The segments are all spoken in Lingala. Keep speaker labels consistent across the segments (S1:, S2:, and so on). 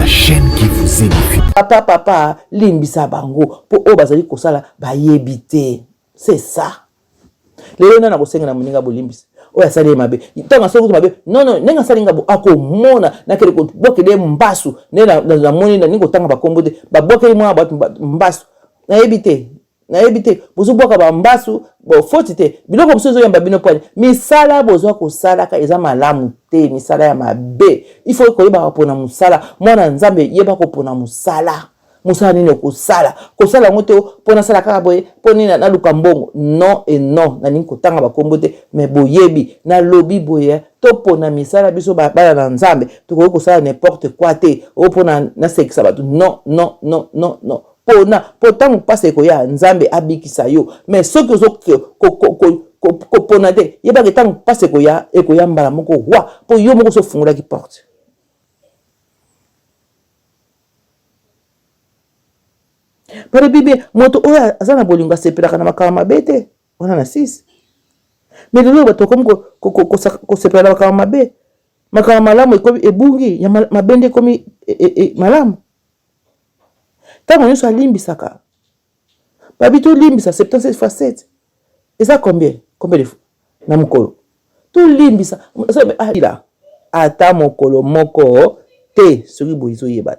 S1: chaîne qui vous édifie.
S2: Papa, limbisa bango, po o bazali kosala, ba yebite. C'est ça. Les gens qui sont moninga bolimbis. O ya sali mabe. Tanga soko mabe. Non, nenga sali ngabo ako mona na kele ko boke de mbasu. Nena na moni na ningo tanga ba kombote. Ba boke mo ba mbasu. Na ebite. Bozo boka ba mbasu, bo fotite. Biloko bozo yamba bino pone. Misala bozo ko sala ka eza malamu te, misala ya mabe. Il faut ko yeba ko na musala. Mwana nzambe yeba ko pona musala. Musala nini kosala ngote pona sala kaka boye poni na luka mbongo non et non na nini kotanga bakombo te mais boyebi na lobi boye to pona misala biso bala na nzambe to ko kosala n'importe quoi te o pona na sekisa batu non pona potango pase ko ya nzambe abikisa yo mais soki ozo ko pona te yeba ke tango pase ko ya e ko ya mbala moko wa po yo moko so fungula ki porte. Pare bibi moto oya azana bolinga sepelaka na makama mabete wana na 6 mais lelo bato comme ko sepela makama mabe makama malamu ekomi ebungi ya mabende komi malamu tango nyonso alimbisaka babito limbisa 77 fois 7 et ça combien de fois na mokolo to limbisa ila ata mokolo moko te soki boizo yeba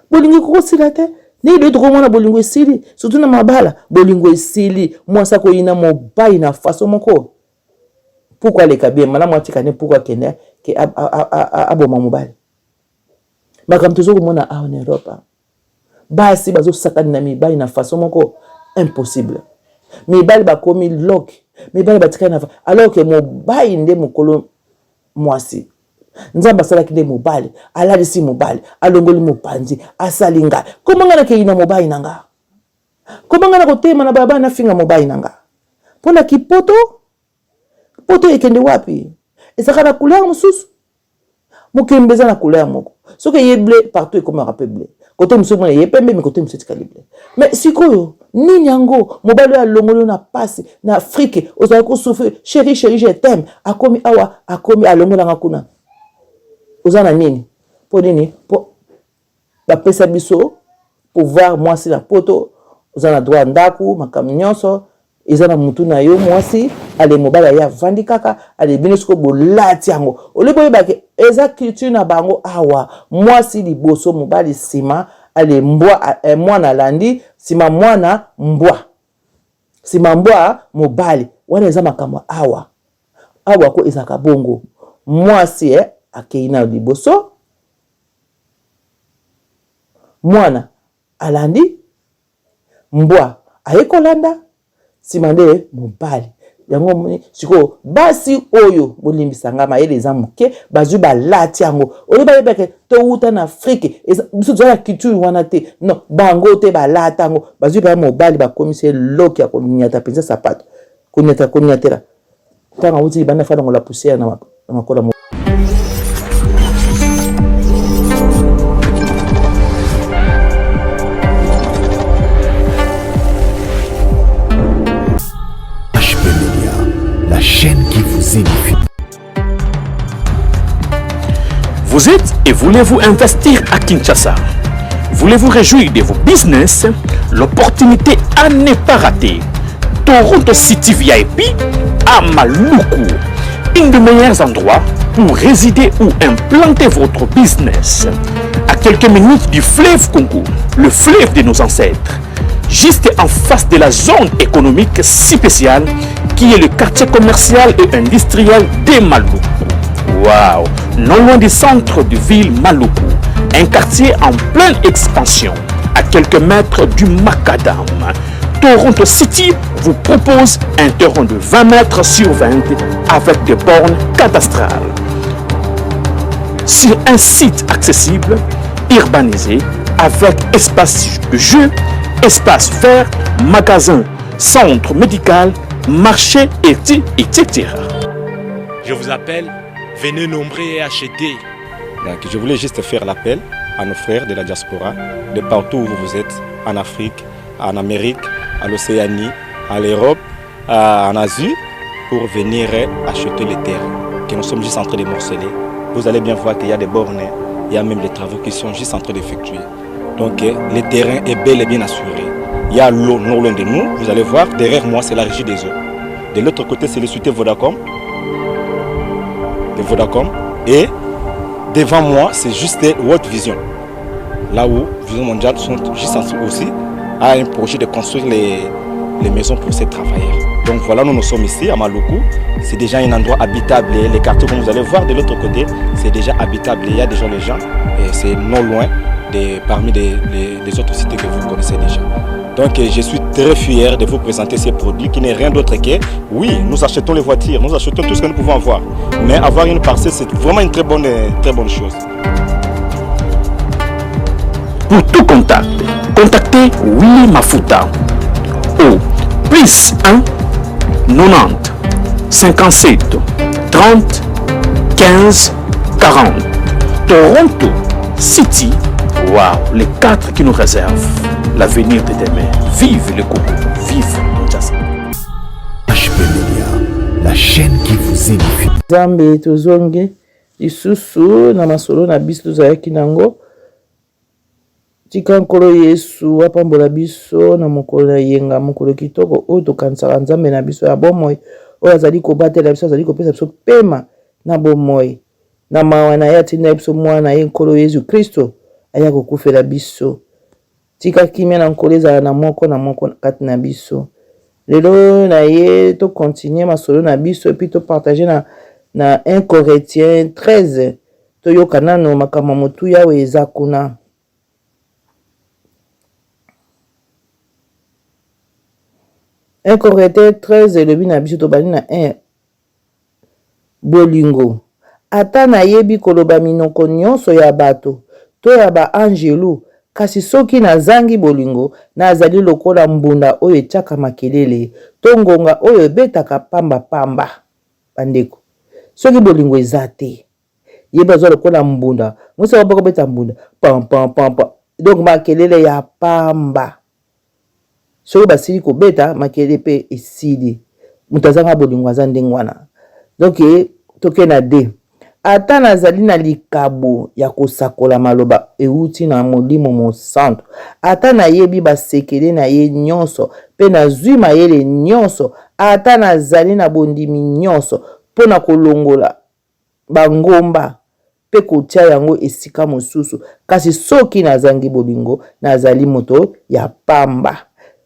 S2: bolingi ko sila te. Ni de trop mona bolingo esili surtout na mabala bolingo esili mwasa ko ina mobai na façon moko pourquoi les kabie mala mwatika ne pourquoi kene ke aboma mobile makam toujours mona en Europe basi bazo sakani na mibai na façon moko impossible mibali ba komi lock mibali batika na alors que mobai nde mokolo mwasi nzamba sala kide mobile ala disi mobile alongoli mopanzi asalinga komanga na keina mobile nanga komanga na kotema na baba na finga mobile nanga pona kipoto poto ekende wapi ezaka na couleur mususu mukembeza na couleur moko soki ye bleu partout comme rappel bleu côté mususu mona ye pembe mais côté mususu calibre mais sikoyo nini yango mobile ya longolo na passe na Afrique ozali ko souffrir chérie je t'aime akomi awa akomi alongola ngakuna ozana nini po nini po ba pesa biso pouvoir mwasi na poto ozana droit ndaku makam nyonso ezana mutu na yo mwasi ale mobala ya vandi kaka ale binisiko bolati yango oleboye bake eza culture na bango awa mwasi liboso mobali sima ale mbwa mwana landi sima mwana mbwa sima mbwa mobali wana eza makambo awa ko ezaka bongo mwasi akeina liboso mwana alandi mbwa ayekolanda simande mobali yango siko basi oyo bolimbisa ngama ele za muke bazu balati yango oyeba yebeke to uta na Afrique biso za culture wana te non bango te balata yango bazu ba mobali ba komise loki ya konyata penza sapato konyatera tanga uti bana fana ngola poussière na makola.
S1: La chaîne qui vous édifie.
S3: Vous êtes et voulez-vous investir à Kinshasa? Voulez-vous réjouir de vos business? L'opportunité à ne pas rater. Toronto City VIP à Maluku, un des meilleurs endroits pour résider ou implanter votre business. À quelques minutes du fleuve Congo, le fleuve de nos ancêtres, juste en face de la zone économique spéciale qui est le quartier commercial et industriel de Maluku. Waouh! Non loin du centre de ville Maluku, un quartier en pleine expansion, à quelques mètres du Macadam. Toronto City vous propose un terrain de 20 mètres sur 20 avec des bornes cadastrales. Sur un site accessible, urbanisé, avec espace de jeu, espace vert, magasin, centre médical, marché, etc.
S4: Je vous appelle, venez nombrer et acheter.
S5: Donc, je voulais juste faire l'appel à nos frères de la diaspora, de partout où vous êtes, en Afrique, en Amérique, en Océanie, en Europe, en Asie, pour venir acheter les terres que nous sommes juste en train de morceler. Vous allez bien voir qu'il y a des bornes il y a même les travaux qui sont juste en train d'effectuer. Donc le terrain est bel et bien assuré. Il y a l'eau non loin de nous, vous allez voir, derrière moi c'est la régie des eaux. De l'autre côté c'est le société Vodacom. De Vodacom. Et devant moi c'est juste World Vision. Là où Vision Mondiale sont juste aussi à un projet de construire les maisons pour ces travailleurs. Donc voilà, nous sommes ici à Maluku. C'est déjà un endroit habitable. Les quartiers, comme vous allez voir de l'autre côté, c'est déjà habitable. Il y a déjà les gens et c'est non loin parmi les autres cités que vous connaissez déjà. Donc je suis très fier de vous présenter ces produits qui n'est rien d'autre que, oui, nous achetons les voitures, nous achetons tout ce que nous pouvons avoir. Mais avoir une parcelle, c'est vraiment une très bonne chose.
S3: Pour tout contact, contactez Willy Mafuta au plus 1 90 57 30 15 40. Toronto City, waouh, les 4 qui nous réservent l'avenir de demain. Vive le Congo, vive Kinshasa.
S1: HP Media, la chaîne qui vous édifie.
S2: Zambe tozonge lisusu na masolo na biso tozalaki nango. Tika nkolo Yesu apambola biso na mokolo na yenga mokolo kitoko oyo tokanisaka Nzambe na biso ya bomoi oyo azali kobatela biso azali kopesa biso pema na bomoi na mawa na ye atinda biso mwana ye nkolo Yesu Kristo aya kokufela biso. Tika kimia na nkolo ezala na moko kati na biso. Lelo na ye to continuer masolo na biso epi to partager na 1 Corinthiens 13 to yoka nano makambo motu yawe eza kuna. 1 Corinthiens 13 elobi na biso tobali na 1 bolingo ata nayebi koloba minoko nyonso ya bato to ya baangelu kasi soki nazangi bolingo nazali lokola mbunda oyo etiaka makelele to ngonga oyo ebetaka pamba bandeko. Soki bolingo eza te yeba azwa lokola mbunda mosa waboko beta mbunda pam donc makelele ya pamba. Soki basili kobeta makelele pe esili mutu azanga bolingo aza ndenge wana. Donc toke na de ata nazali na likabo ya kosakola maloba euti na Molimo Mosantu ata nayebi basekele na ye nyonso pe nazwi mayele nyonso ata nazali na bondimi nyonso mpona kolongola bangomba pe kotia yango esika mosusu kasi soki nazangi bolingo nazali moto ya pamba.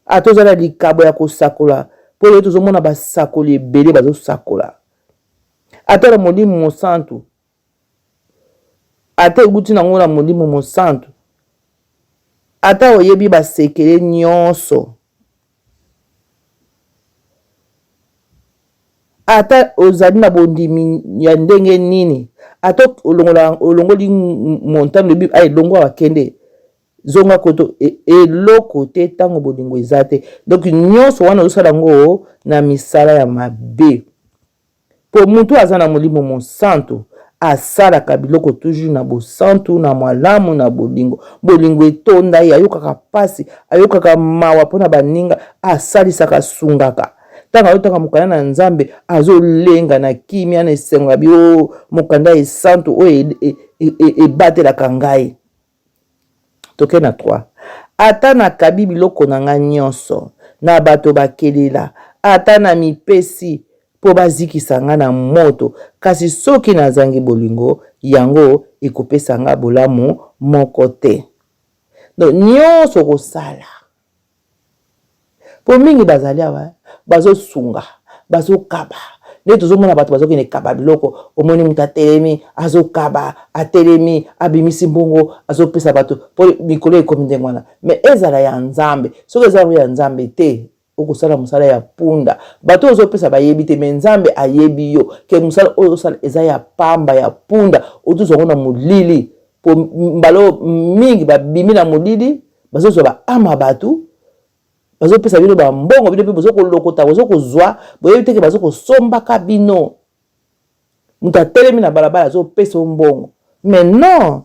S2: Atozala likabo ya kosakola po yo tozomona basakoli ebele bazosakola ata na Molimo Mosantu ata euti nango na Molimo Mosantu ata oyebi basekele nyonso ata ozali na bondimi ya ndenge nini ata olongoli montagne lobi elongo wakende zonga koto eloko te tango bolingo eza te. Donc nyonso wana ozosala yango na misala ya mabe po mutu aza na Molimo Mosantu asalaka biloko toujours na bosantu na malamu na bolingo etonda ye ayokaka pasi ayokaka mawa mpona baninga asalisaka sungaka tanga ayotanga mokanda na Nzambe azolenga na kimia na esengo bio mokanda esantu oyo ebatelaka ngai. Toke na 3 ata nakabi biloko na nga nyonso na bato bakelela ata na mipesi po bazikisa nga na moto kasi soki nazangi bolingo yango ekopesa nga bolamu moko te. Donc nyonso kosala po mingi bazali awa bazosunga bazokaba nde tozomona bato bazokende kaba biloko omoni mutu atelemi azokaba atelemi abimisi mbongo azopesa bato po mikolo ekomi ndenge wana. Mais ezala ya Nzambe soki ezala ya Nzambe te okosala musala ya punda bato ozopesa bayebi te mais Nzambe ayebi yo ke musala oyo osala eza ya pamba ya punda otuzongo na molili po mbalo mingi babimi na molili bazozwa baama batu bazopesa bino bambongo bino pe bazokolokota bazokozwa boyebi te ke bazokosombaka bino mutu atelemi na balabala azopesa mbongo. Mais non,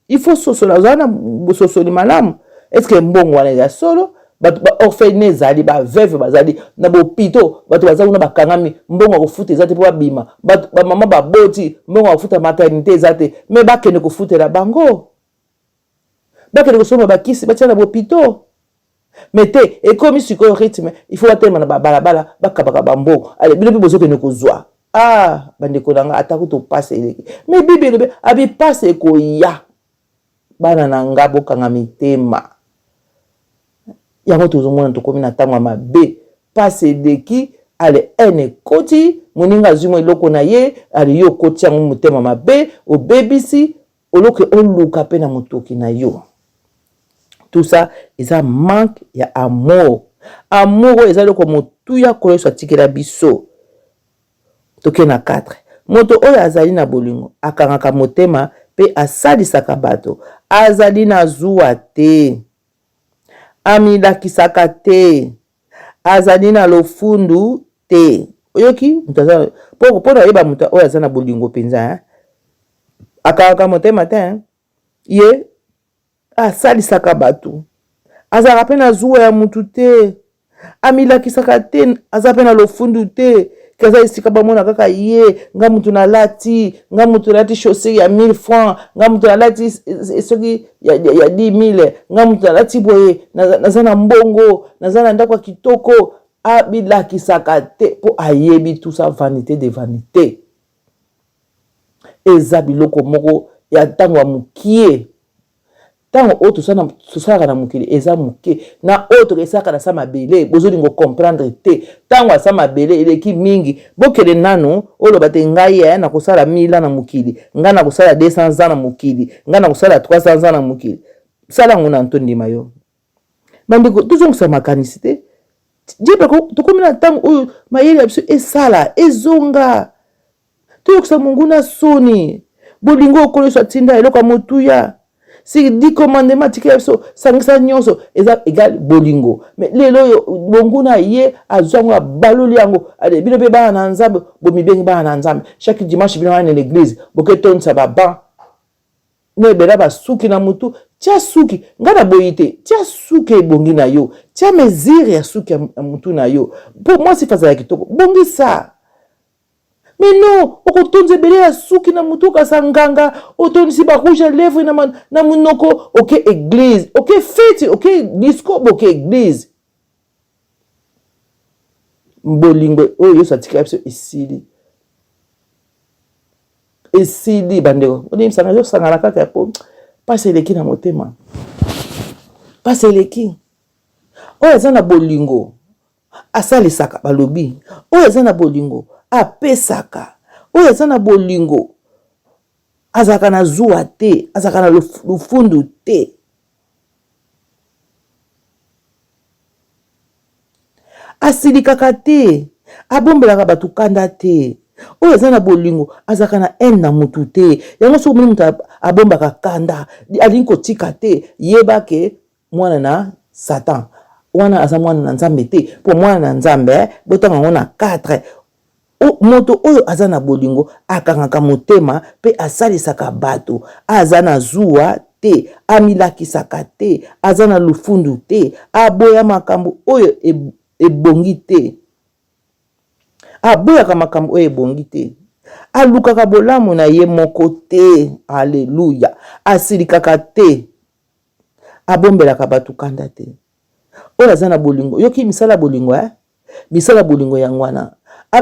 S2: il faut sosola ozala na bososoli malamu. Est-ce que mbongo wana eza solo bato ba orphelin ezali ba veuve bazali na bopito bato baza kuna bakangami mbongo kofuta eza te po babima bato ba mama baboti mbongo kofuta maternité eza te me bakende kofutela bango bakende kosomba bakisi batia na bopito me te ekomi sikoyo rythme il faut batema na babalabala bakabaka bambongo ale bino mpe bozokende kozwa bandeko na nga atako topase eleki me bible elobi abipase ekoya bana na nga bokanga mitema yango tozomona tokomi na ntango ya mabe pase eleki ale ene ekoti moninga azwi mwa eloko na ye ale yo okoti yango motema mabe obebisi oloke oluka mpe na motoki na yo. Tout ça eza manque ya amour. Amour oyo eza eloko motuya kolo yesu atikela biso. Toke na 4 moto oyo azali na bolingo akangaka motema pe asalisaka bato azali na zuwa te amilakisaka te azali na lofundu te. Oyoki mpo na yeba moto oyo aza na bolingo mpenza akangaka motema te ye asalisaka bato azalaka mpe na zuwa ya mutu te amilakisaka te aza mpe na lofundu te kaza esika bamona kaka ye nga mutu nalati nga mutu nalati chaussure ya 1000 francs nga mutu nalati soki ya 10 000 nga mutu nalati boye naza na mbongo naza na ndako ya kitoko abilakisaka te mpo ayebi tout ça vanité de vanité eza biloko moko ya ntango ya mokie tango oyo tosalaka na mokili eza moke na oyo tokesalaka na sa mabele bozolingo comprendre te tango asa mabele eleki mingi bokele nano oloba te ngai na kosala 1000 na mokili ngai na kosala 200 ans na mokili ngai na kosala 300 ans na mokili sala ngo na ntondima yo bandeko tozongisa makanisi te jepe tokomi na ntango oyo mayele ya biso esala ezonga toyokisa mungu na soni bolingo okolo yesu atinda eloko ya motuya si 10 commandements tikela biso sangisa nyonso eza egal bolingo mais lelo oyo bongo na ye azwango abaloli yango ale bino mpe bana na nzambe bomibengi bana na nzambe chaque dimanche bino wana na l'église boketonisa baban nebela basuki na mutu tia suki nga na boyi te tia suki ebongi na yo tia mesure ya suki ya mutu na yo mpo mwasi fazala kitoko bongisa. Mais non, okotonze bele ya suki na mutu kasa nganga, otonisi ba rouge à lèvres na munoko, ok église, ok fête, ok disco, ok église. Mbolingo oyo yo satika biso esili. Esili bandeko. Oni msanga yo sangala kaka po passe eleki na motema. Passe eleki. Oyo za na bolingo. Asalisaka balobi. Oyo za na bolingo. Apesaka oyo eza na bolingo azaka na zuwa te azaka na lufundu te asilikaka te abombelaka bato kanda te oyo eza na bolingo azaka na haine na mutu te yango soki omoni mutu abombaka kanda alingi kotika te yebake mwana na Satan wana aza mwana na nzambe te mpo mwana na nzambe botanga ngo na 4 moto oyo aza na bolingo akangaka motema pe asalisaka bato aza na zuwa te amilakisaka te aza na lufundu te aboya makambo oyo ebongi te aboyaka makambo oyo ebongi te alukaka bolamu na ye moko te alleluya asilikaka te abombelaka bato kanda te oyo aza na bolingo yoki misala bolingo misala bolingo yangwana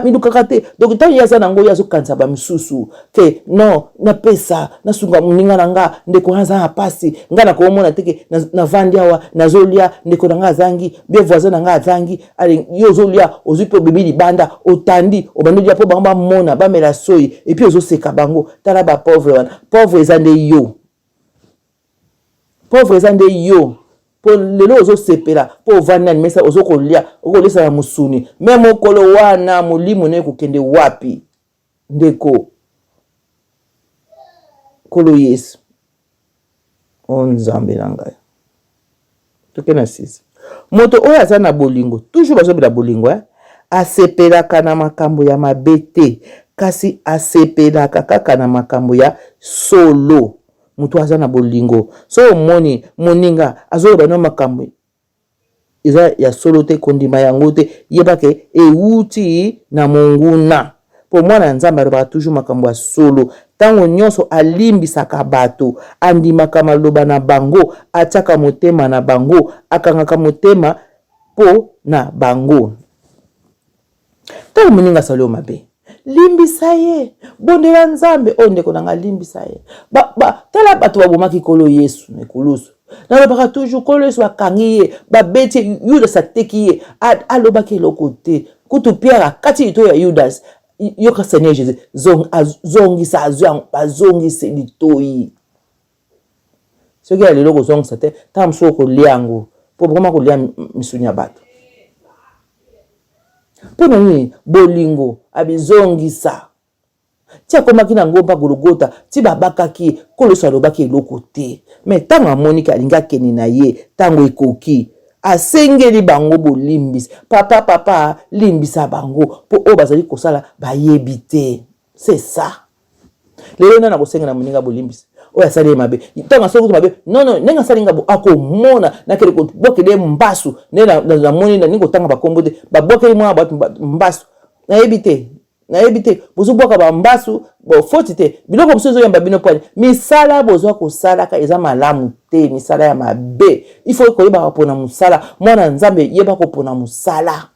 S2: milukaka te donc ntango ye aza nango ye azokanisa bamisusu ke non napesa nasunga moninga na nga ndeko aza na pasi nga nakomona teke navandi awa nazolia ndeko na nga azangi bien voisin na nga azangi ale yo ozolia ozwi mpe obebi libanda otandi obandi olia mpo bango bamona bamela soyi epuis ozoseka bango tala bapauvre wana pauvre eza nde yo pauvre eza nde yo po lelo ozosepela po ovandi na mesa ozokolia okolesa na musuni me mokolo wana molimo na ekokende wapi ndeko kolo Yesu o nzambe na ngai toke na 6 moto oyo aza na bolingo toujours bazobela bolingo asepelaka na makambo ya mabe te kasi asepelaka kaka na makambo ya solo. Mutu aza na bolingo so omoni moninga azoloba no makambo eza ya solo te kondima yango te yeba ke euti na monguna po mwana nzambe alobaka toujours makambo ya solo ntango nyonso alimbisaka bato andimaka maloba na bango atiaka motema na bango akangaka motema po na bango ntango moninga asali yo mabe limbisa ye bondela nzambe oyo ndeko nanga limbisa ye tala bato babomaki kolo yesu na ekulusu nalobaka toujours kolo yesu bakangi ye babeti ye yudas ateki ye alobaki eloko te kutu pierre akati lito ya yudas yoka seigneur jésus zongisa azwi yango bazongisi litoyi soki ya lelo kozongisa te ntango mosusu okolia yango mpo bokoma kolia misuni ya bato mpo na nini bolingo abizongisa ti akomaki na ngomba gologota ti babakaki koloso alobaki eloko te me ntango amoniki alingi akende na ye ntango ekoki asengeli bango bolimbisa papa limbisa bango mpo oyo bazali kosala bayebi te c'est ça lelo nana kosengela moninga bolimbisa oyo asali ye mabe ntango asali kutu mabe non ndenge asali nga akomona nakele kobokele mbasu nde namoni ndenge kotanga bakombo te babokeli mwana bato mbasu nayebi te bozobwaka bambasu bofoti te biloko mosusu ezoyamba bino pwani misala bozwa kosalaka eza malamu te misala ya mabe ifo koyebaka mpona mosala mwana nzambe yeba kopona mosala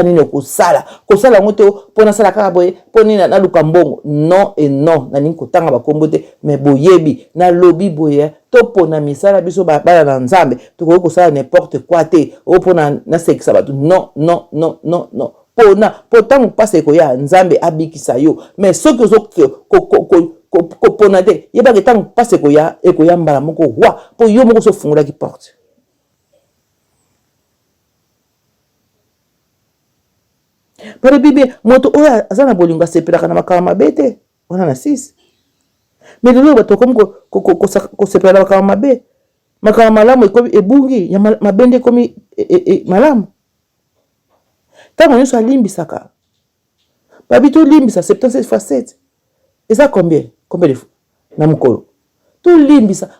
S2: nini okosala kosala yango te mpona sala kaka boye mpo nini naluka mbongo non et non nalingi kotanga bakombo te me boyebi nalobi boye topona misala biso bana na nzambe tokoki kosala n'importe quoi te oyo mpona nasekisa bato non po ntango mpasi ekoya nzambe abikisa yo me soki kopona te yebaki ntango mpasi ekoya mbala moko wa mpo yo moko sofungolaki porte pare bibi moto oyo aza na bolingo asepelaka na makambo mabe te wana na 6 me lelo bato komi kosepela na makambo mabe makambo malamu ekomi ebungi ya mabe nde ekomi malamu ntango nyonso alimbisaka babi tolimbisa 77 fois 7 eza combien de fois na mokolo tolimbisa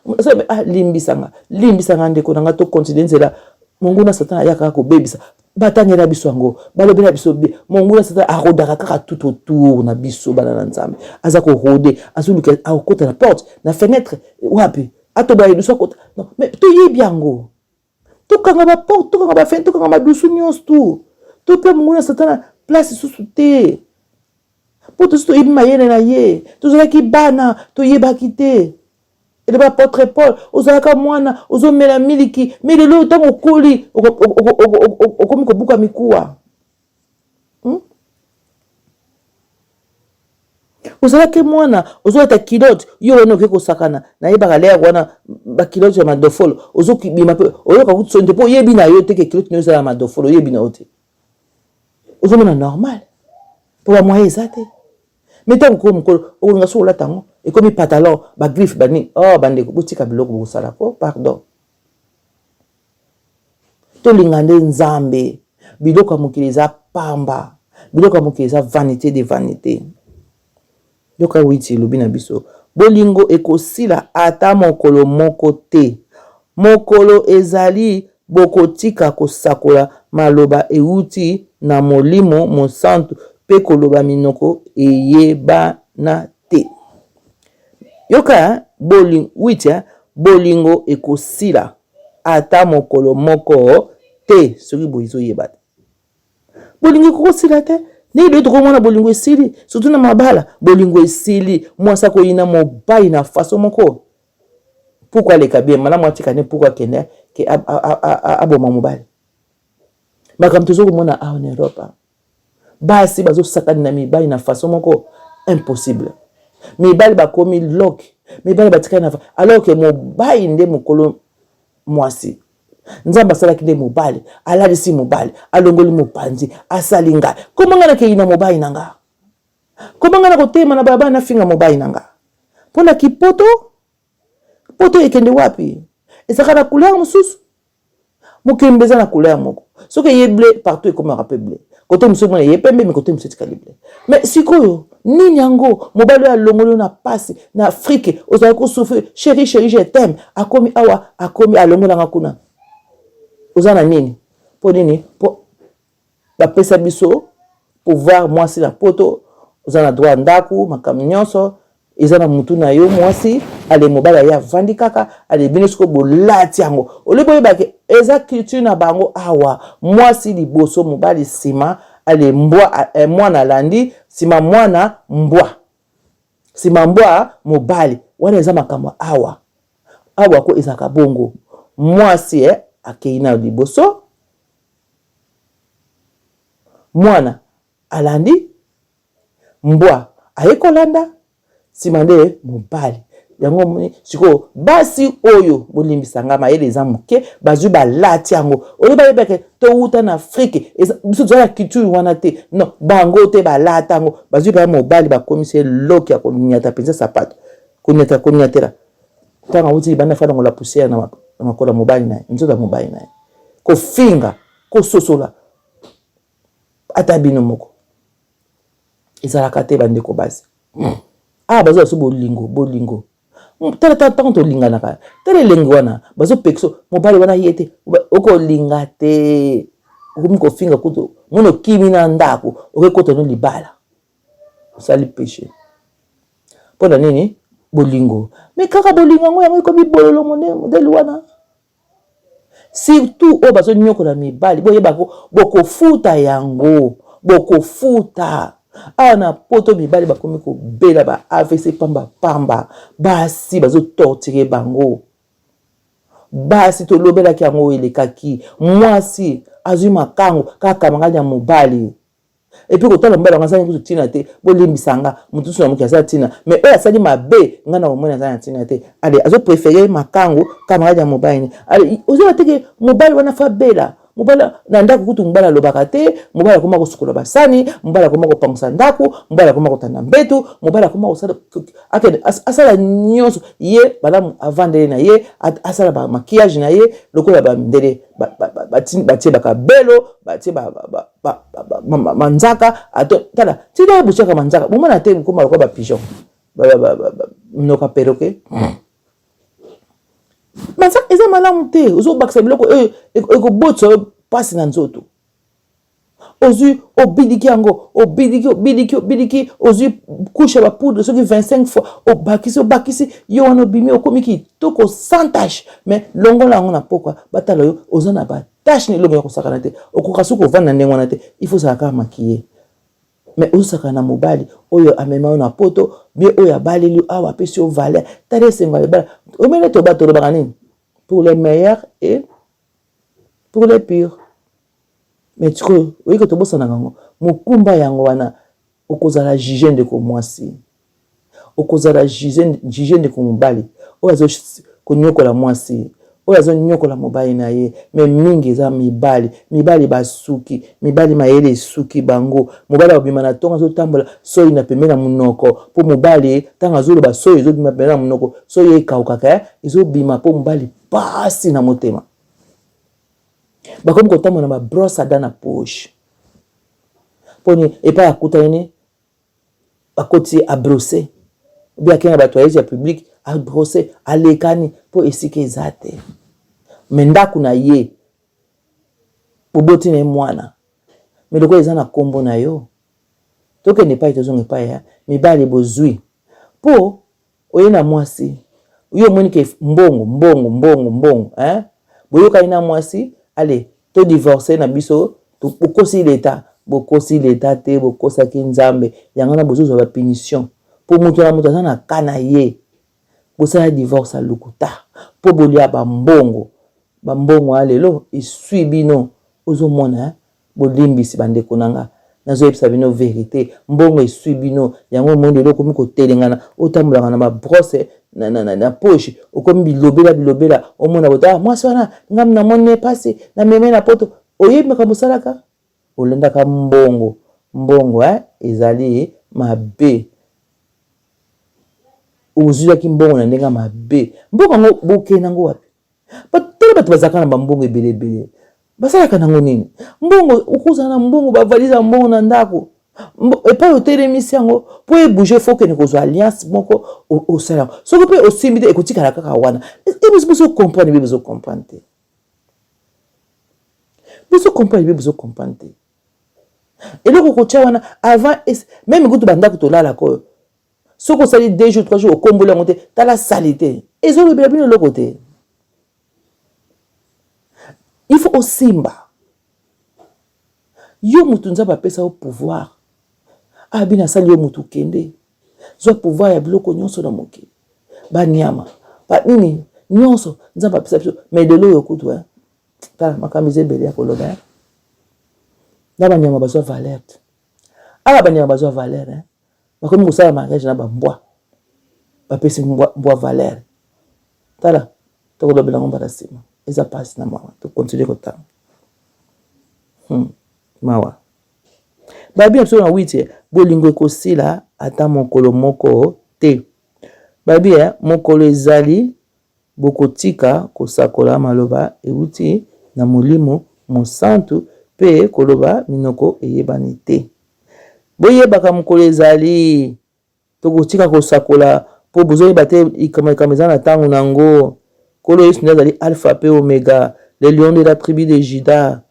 S2: limbisanga ndeko nanga tokontinue nzela monguna satana ayaka kobebisa batangela biso yango balobela biso bie monguna satana arodaka kaka tout autour na biso bana na nzambe aza korode azoluka akota na porte na fenêtre wapi atobaya biso akota non mais toyebi yango tokanga baporte tokanga bafenêtre tokanga badusu nyonso tu tope monguna satana place susu te po tosi toyebi mayele na ye tozalaki bana toyebaki te eleba apôtre Paul ozalaka mwana ozomela miliki me lelo ntango okoli okomi kobuka mikuwa ozalaki mwana ozolata kilote yo wana okoki kosakana nayebaka lere wana bakilote ya madofolo ozokibima mpe oyoka kutisoni te mpo oyebi na yo teke kilote nayo ezala ya madofolo oyebi na yo te ozomona normal mpo bamwaye eza te me ntango okoki mokolo okolinga so olata yango ekomi pantalon bagriffe bani bandeko botika biloko bokosala po pardon tolinga nde nzambe biloko ya mokili eza pamba biloko ya mokili eza vanité de vanité yoka witi elobi na biso bolingo ekosila ata mokolo moko te mokolo ezali bokotika kosakola maloba euti na molimo mosantu mpe koloba minoko eyebana te yoka bolingo ekosila ata mokolo moko te soki boye ezoyeba te bolingo ekosila te nini tokomona bolingo esili surtout na mabala bolingo esili mwasi akoyina mobali na faso moko pourquoi aleka bien malamu atika ne pourquoi akende ke aboma mobali makambo tozokomona awa na Europe basi bazosakani na mibali na faso moko impossible mibali bakomi lok mibali batikani na alors que mobali nde mokolo mwasi nzambe asalaki nde mobali alalisi mobali alongoli mopanzi asali ngai koma nga nakei na mobali na nga koma nga na kotema na balabala nafinga mobali na nga mpo na kipoto poto ekende wapi ezaka na couleur mosusu mokembe eza na couleur moko soki eye ble partout ekomaka mpe ble kote mosusu mona eye pembe me kote mosusu etikali ble mais sikoyo nini yango mobali oyo alongoli na pasi na Afrique ozali kosouffrir chéri je t'aime akomi awa akomi alongolanga kuna oza na nini pour nini pour bapesa biso pouvoir mwasi na poto oza na droit ndako makambo nyonso eza na mutu na yo mwasi ale mobali ya vandi kaka ale bino siko bolati yango olebo yebake eza culture na bango awa mwasi liboso mobali sima ale mbwa mwana landi sima mwana mbwa sima mbwa mobali wana eza makambo awa ko ezaka bongo mwasi akeina liboso mwana alandi mbwa ayekolanda simande mobali yango siko basi oyo bolimbisanga mayele eza moke bazwi balati yango oleba yebeke touta na Afrique biso tozala culture wana te non bango te balata yango bazwi ba mobali bakomise loki ya konyata penza sapato konyatela tanga uti bana fana ngola poussière na makola mobali na nzoto mobali na ko finga ko sosola atabino moko ezalaka te bandeko basi bazo so bolingo tala tanto lingana ka tele lengi wana bazo pekso mobali wana yete oko linga te ko finga kuto mono kimi na ndako okekoto no libala sali péché pona nini bolingo mais kaka bolingo ngo yango ko bibololo modèle wana surtout o bazo nyokola mibali boyeba ko bokofuta yango bokofuta ana poto mibali bakomi ko bela ba AVC pamba basi bazo torturer bango basi to lobela ki yango elekaki mwasi azui makango kaka manganya ya mobali et puis kotala mbala ngasa nkutu tina te bolimbisanga mutu suna muki asa tina mais oya sali mabe ngana omona za tina te allez azo préférer makango kama nganya mobali allez ozo teke mobali wana fa bela mobala na ndako kutu mbala lobaka te mobala koma kosukola basani mobala koma kopangisa ndako mobala koma kotanda mbetu mobala koma kosala akede asala nyonso ye bala avandele na ye asala ba maquillage na ye lokola ba ndele batie bakabelo batie manzaka ato tala tila buchaka manzaka bomona te koma lokola ba pigeon mnoka perroquet mais ça eza malamu te ozo bakisa biloko ekobotso pasi na nzoto ozwi obidiki yango obidiki ozwi kusha ba poudre soki 25 fois obakisi yo wana obimi okomi kitoko sans tache mais longola yango na pokwa batala yo oza na ba tache ni longo ya kosakana te okoka soki ovanda ndenge wana te il faut saka maquiller mais osaka na mobali oyo amema na poto bien oyo abaleli awa pesi o valeur tale senga bala o mele to bato lobaka nini pour les meilleurs et pour les pires mais tu crois oui que to bosana ngango mokumba yango wana okozala juger ndeko mwasi okozala juger ndeko mobali oyo azo konyokola mwasi oyo azo nyokola mobali na ye mais mingi za mibali basuki mibali mayele suki bango mobali obima na tonga zo tambola soyi na pembeni na munoko po mobali tanga zo ba soyi zo bima pembeni na munoko soyi ekauka izo bima po mobali pasi na motema bakomi kotambola ba brosse à dents na poche poni epa akuta ene akoti a brosser bien kenga ba toilette ya public a brosser alekani po esike ezate mendaku na ye boboti na mwana meloko eza na kombo na yo toke ne pa tozonga pa ya mibali bozui po oye na mwasi yo moni ke mbongo boyoka ina mwasi allez to divorcer na biso to bokosi l'état te bokosa ki nzambe yango na bozo ba punition po mutu na mutu na kana ye bosala divorce a lukuta po bolia bambongo alelo isui bino ozomona bolimbisi bandeko nanga nazoyebisa bino vérité mbongo isui bino yango monde loko miko telengana otambulanga na ba brosse na poche okomi bilobela omona bota mwasi wana ngam na mone pasi na meme na poto oyebaka mosalaka olendaka mbongo ezali mabe ozulaki mbongo na ndenga mabe mbongo ngo boke nango wapi batela bato bazaka na bambongo ebele basalaka nango nini mbongo okuza na mbongo bavaliza mbongo na ndako epai otelemisi yango po ebouge faut que ne kozwa alliance moko osala soki mpe osimbi te ekotikala kaka wana ebiso comprendre te Vous comprenez, vous comprenez. Et là, avant, même quand tu bandes que là, ce qu'on s'est dit 2 jours, 3 jours, au combo, là, t'as la salité. Et ça, le bien de l'autre côté. Il faut aussi, yo mutunza ba pesa au pouvoir. Abina sali yo mutu kende. Zo pouvoir ya biloko nyonso na moki. Ba nyama. Ba nini nyonso nzamba pesa biso. Mais de l'eau yokutu hein. Ta makamize bele ya koloba. Na ba nyama bazo valeur. Ala ba nyama bazo valeur hein. Ba komi kusala mariage na ba mbwa. Ba pesa mbwa valeur. Tala to koloba ngomba la sima. Eza passe na mawa. To continuer kota. Mawa. Babi absolu na 8 bolingo ekosila ata mokolo moko te. Babi mokolo ezali bokotika kosakola maloba euti na molimo mosantu pe koloba minoko eyebani te. Boyebaka mokolo ezali tokotika kosakola po bozoyeba te ikameza na ntango nango. Kolo yesu nazali alpha pe omega, le lion de la tribu de Juda.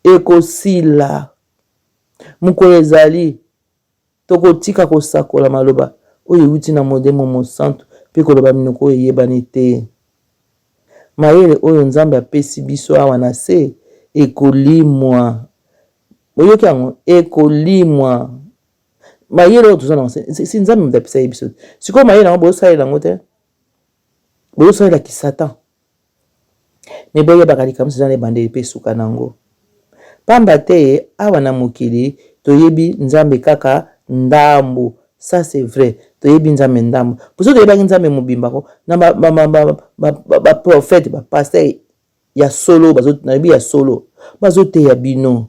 S2: Ekosila mukolo ezali tokotika kosakola maloba oyo euti na modemo mosantu pe koloba minoko eyebani te. Mayele oyo nzambe apesi biso awa na se ekolimwa. Boyoki yango ekolimwa. Mayele oyo tozana si nzambe mudapesa ye biso. Sikoyo mayele yango boyosalela yango te. Boyosalela ki Satan. Me boyebaka likambo ezana ebandeli pe suka nango. Pamba te awa na mokili toyebi nzambe kaka ndambo. Ça c'est vrai. Toyebi nzambe ndambo. Poso toyebaki nzambe mobimba ko na ba prophète ba pasteur ya solo nayebi ya solo bazote ya bino.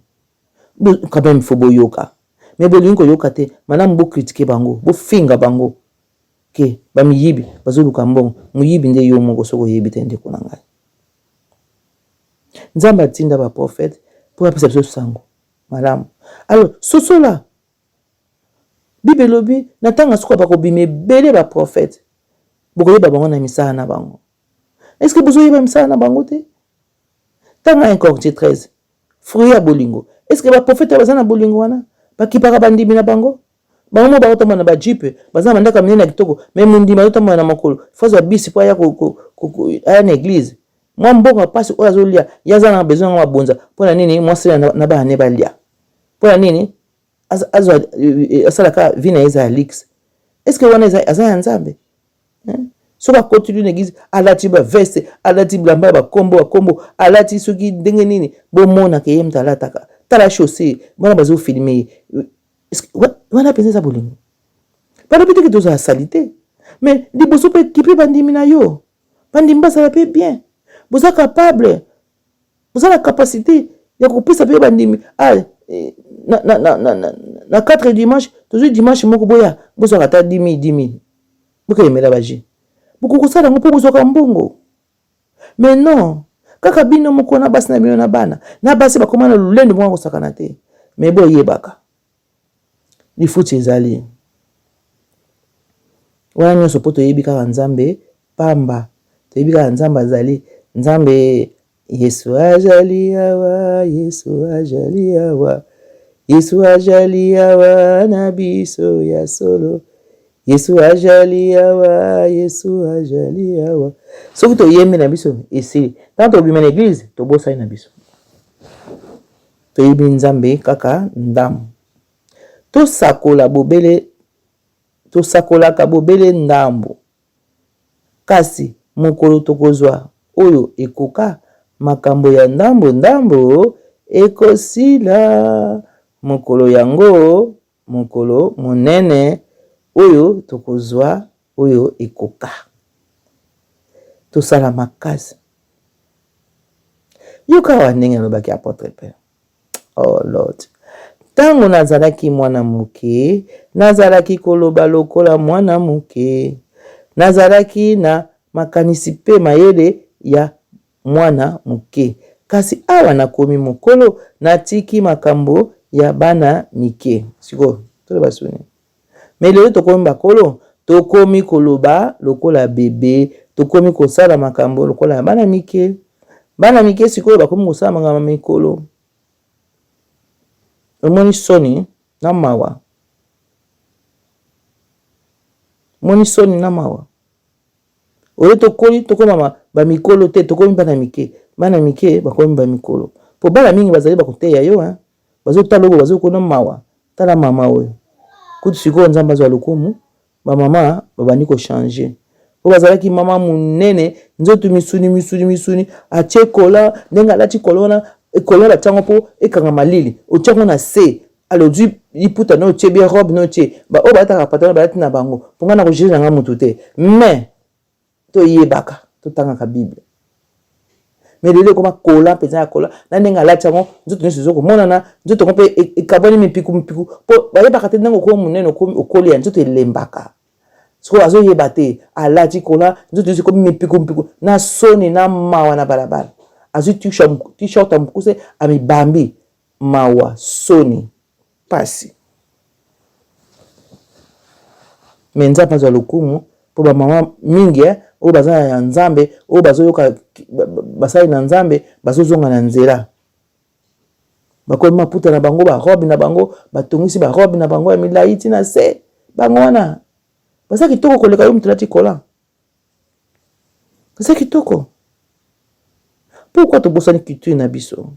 S2: Quand même faut boyoka. Mais bolingo koyoka te malamu bo critiquer bango, bo finga bango. Ke ba miyibi bazoluka mbongo. Muyibi nde yo moko soko yebi te ndeko na ngai. Nzambe atinda ba prophète pour apesa biso sango malamu. Alors sosola Bible lobi natanga suka bakobime bele ba prophète bokoyeba bango na misala na bango. Est-ce que bozoyeba misala na bango te? Tanga 1 Corinthiens 13 fruit ya bolingo. Est-ce que ba prophète bazana bolingo wana bakipaka bandimi na bango? Bango ba otoma na ba jeep bazana mandaka minene kitoko même ndima otoma na makolo faza bisi po ya aya na église. Moi mbongo pasi oyo azolia yaza na besoin ya bonza pona nini mwasi na ba ne balia pona nini asalaka vina eza lix. Est-ce que wana eza ya nzambe so ba continue na église alati ba veste alati blamba ba kombo alati soki ndenge nini bomona ke yemta alataka tala chaussée bana bazo filmer. Est-ce que wana penza bolingo pas peut-être que tout ça salité mais liboso pe kipe bandimi na yo bandimba ça peut bien. Vous êtes capable, vous avez la capacité de couper ça peut bandimi. Na 4 dimanche, toujours dimanche moko boya, vous avez ata 10 000. Vous avez la baji. Vous kokosa na mpo vous avez mbongo. Mais non, kaka bino moko na basi na bino na bana. Na basi ba komana lulende mwa kosakana te. Mais boye baka. Li futi ezali. Wana nyoso poto yebika nzambe pamba. Toyebika nzambe azali nzambe Yesu ajali awa Yesu ajali awa Yesu ajali awa na biso ya solo Yesu ajali awa Yesu ajali awa. Soki toyembi na biso esili tanto obima na église tobosai na biso toyebi nzambe kaka ndamu tosakolaka bobele ndambo kasi mokolo tokozwa oyo ekoka makambo ya ndambo ekosila mokolo yango mokolo monene oyo tokozwa oyo ekoka tosala makasi. Yoka wa ndenge alobaki apôtre Père. Oh Lord, tango nazalaki mwana moke nazalaki koloba lokola mwana moke nazalaki na makanisi pe mayele ya mwana moke kasi awa nakomi mokolo natiki makambo ya bana mike. Siko tole basuni mais lelo tokomi bakolo tokomi koloba lokola bebe tokomi kosala makambo lokola bana mike bana mike sikoyo bakomi kosala makambo mikolo omoni soni na mawa moni soni na mawa oyo tokoli tokoma bamikolo te tokomi bana mike bakomi bamikolo po bana mingi bazali bakoteya yo bazotala oyo bazokona mawa tala mama oyo kutu sikoyo nzambe azwa lokumu bamama babandi kochange po bazalaki mama munene nzoto misuni atie kola ndenge alati kolona ekola batiango mpo ekanga malili otiango na se alozwi liputa na otie bie robe na otie oyo balataka patana balati na bango mpo nga na kojege nanga motu te mais toyebaka totangaka bible mais lelo ekoma kola mpenza ya kola na ndenge alati yango nzoto nyonso ezokomonana nzoto yango mpe ekabwani mipiku mpo bayebaka te ndenge okomi monene okoli ya nzoto elembaka sikoyo azoyeba te alati kola nzoto nyonso ekomi mipiku na soni na mawa na balabala azwi t-shirt ya mokuse amibambi mawa soni pasi me nzambe azwa lokumu mpo bamama mingi oyo baza ya nzambe oyo bazoyoka basali na nzambe bazozonga na nzela bakomi maputa na bango barobe na bango batongisi barobe na bango ya milai ntina se bango wana baza kitoko koleka yo moto alati kola baza kitoko pourquoi tobosani culture na biso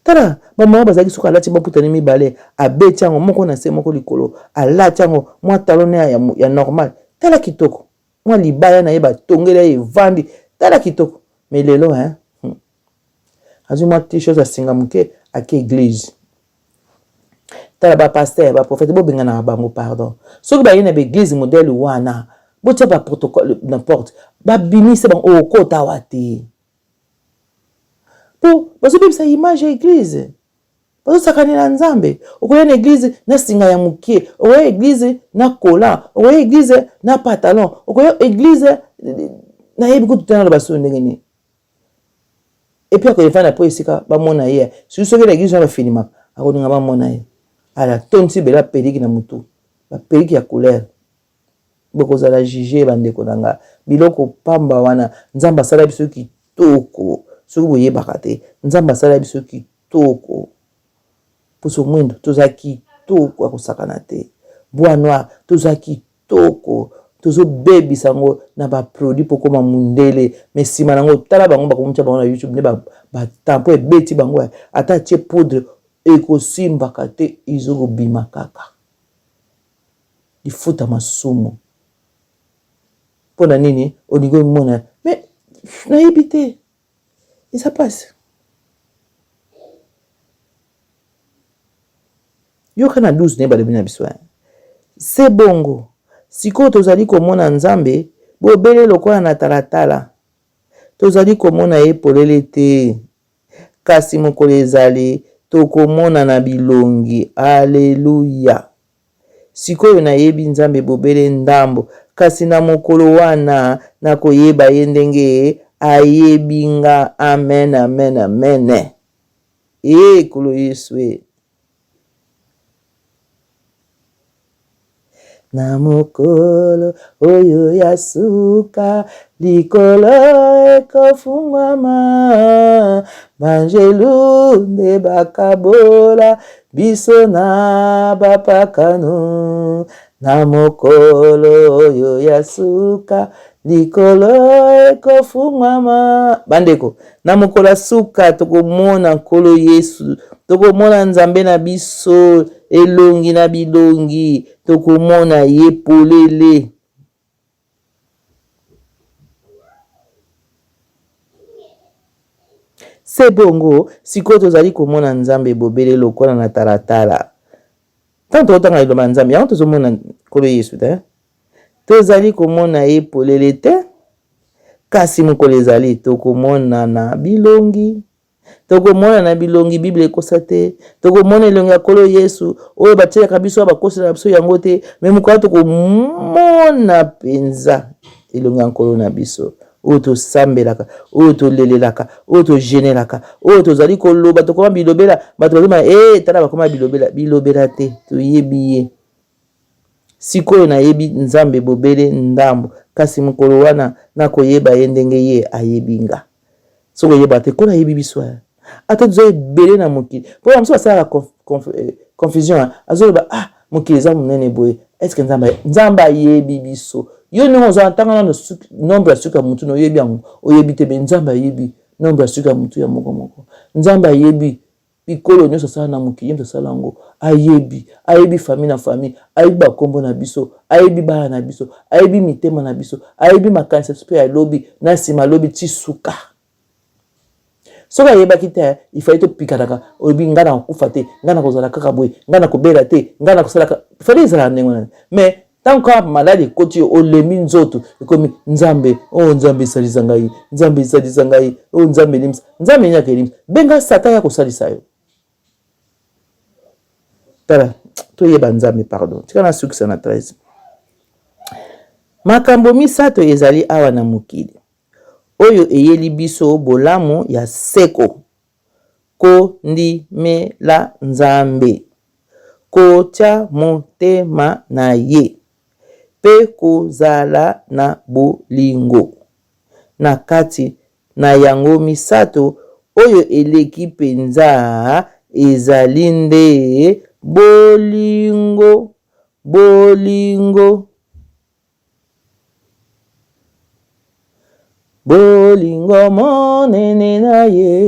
S2: tala bamama bazalaki soki alati maputani mibale abeti yango moko na se moko likolo alati yango mwa talone ya normal tala kitoko mwa libaya na ye batongeli ye evandi tala kitoko mais lelo azwi mwa t-shirt asinga moke ake église tala bapaster baprofete bobenganaka bango pardon soki baye na baeglise modele wana botia baprotocole n'importe babimise bango okota wa te po bazobebisa image ya eglize bazosakani na nzambe okoya na eglize na singa ya mokie okoya eglize na kola okoya eglize na pantalon okoya eglize na yebi kutu tena baso ndenge nini epi akoyefana po esika bamona ye soki na eglize na bafinimaka akoninga bamona ye ala tonti bela periki na mutu baperiki ya couleur bokozala juge bandeko na nga biloko pamba wana nzambe asala biso kitoko soki boyebaka te nzambe asala biso kitoko puso mwindo toza kitoko akosakana te bois noir toza kitoko tozobebisa yango na baproduit mpo koma mundele me nsima nango tala bango bakomutia bango na youtube nde batampo ebeti bango ata tie poudre ekosimbaka te ezokobima kaka lifuta masumu mpona nini olingi omona me nayebi te eza pasi yoka na 12 ne balobi na biso se bongo sikoyo tozali komona nzambe bobele lokola na talatala tozali komona ye polele te kasi mokolo ezali tokomona na bilongi aleluya sikoyo nayebi nzambe bobele ndambo kasi na mokolo wana nakoyeba ye ndenge ayebinga amen amen amen ekolo yesu na mokolo oyo ya suka likolo ekofungwama banjelu nde bakabola biso na bapakano na mokolo oyo ya suka likolo ekofungwama bandeko na mokolo ya suka tokomona nkolo yesu tokomona nzambe na biso elongi na bilongi tokomona ye polele se bongo sikoyo tozali komona nzambe bobele lokola na talatala tanto otanga liloba nzambe yango tozomona nkolo yesu te tozali komona ye polele te kasi mokolo ezali tokomona na bilongi tokomona na bilongi bible ekosa te tokomona elongi ya nkolo yesu oyo batielaka biso bakosela biso yango te me mokolo tokomona mpenza elongi ya nkolo na biso oyo tosambelaka oyo tolelelaka oyo togenelaka oyo tozali koloba tokoma bilobela bato bazoma tala bakoma bilobela te toyebi ye sikoyo nayebi nzambe bobele ndambo kasi mokolo wana nakoyeba ye ndenge ye ayebinga soko yeba te kola yebi biso ata tozo belé na mokili pour amso ça la confusion azoloba mokili za munene boye est-ce que nzamba yebi biso yo ni ozo antanga na nombre suka mutu no yebi yango oyebi te be nzamba yebi nombre suka mutu ya moko nzamba yebi bikolo nyonso sala na mokili nyonso sala yango ayebi famille na famille ayebi bakombo na biso ayebi bana na biso ayebi mitema na biso ayebi makanisa mpe ya lobi na nsima lobi ti suka soki ayebaki te il fallait topikanaka oyebi ngai na kokufa te ngai na kozala kaka boye ngai na kobela te ngai na kosalaka fallait ezala ndenge wana mais tant que malade ekoti olemi nzoto ekomi nzambe nzambe esalisa ngai nzambe esalisa ngai nzambe elimisa nzambe enyaka elimisa benga satan ya kosalisa yo tala toyeba nzambe pardon tika na sukisa na 13 makambo misato ezali awa na mokili oyo eyeli biso bolamu ya seko kondimela nzambe kotya motema na ye pe kozala na bolingo na kati na yango misato oyo eleki penza ezali nde bolingo monene na ye